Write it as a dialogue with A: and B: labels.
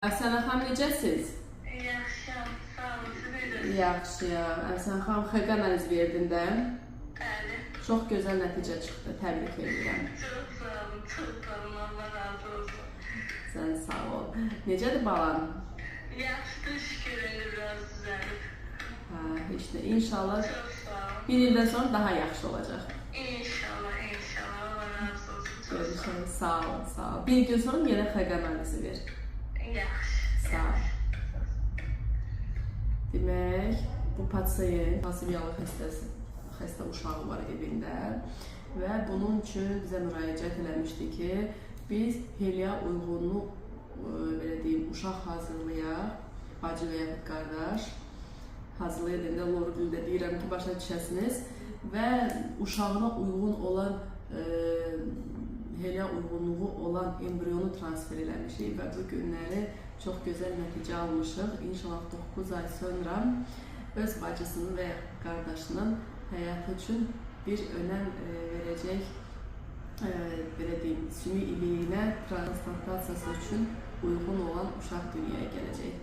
A: Əfsənə xanım necəsiz?
B: Yaxşıyam, sağ olun, siz necəsiniz?
A: Yaxşıyam. Əfsənə xanım xəqə analiz verdin də.
B: Bəli.
A: Çox gözəl nəticə çıxdı. Təbrik edirəm.
B: Çox sağ olun, Allah razı olsun.
A: Sən sağ ol. Necədir balan?
B: Yaxşıdır, şükür, indi biraz düzəlib.
A: Hə, heç də inşallah
B: Çox sağ olun.
A: bir ildən sonra daha yaxşı olacaq.
B: İnşallah, Allah razı olsun. Çox sağ olun.
A: Görüşürüz. Sağ ol, sağ ol. Bir gün sonra yenə xəqə analizi ver.
B: Yaxşı.
A: Sağ ol. Demək, bu pasiyent pasiviyalı xəstə uşağı var evində və bunun üçün bizə müraciət eləmişdi ki, biz Heliya uyğunluq belə deyim, uşaq hazırlayaq, bacı və yaxud qardaş hazırlayaq, Lorgüldə deyirəm ki, başa düşəsiniz və uşağına uyğun olan Heliya uyğunluğu olan embrionu transfer eləmişik və bu günləri çox gözəl nəticə almışıq. İnşallah 9 ay sonra öz bacısının və qardaşının həyatı üçün bir önəm verəcək, belə deyim, sümük iliyinə transplantasiya üçün uyğun olan uşaq dünyaya gələcək.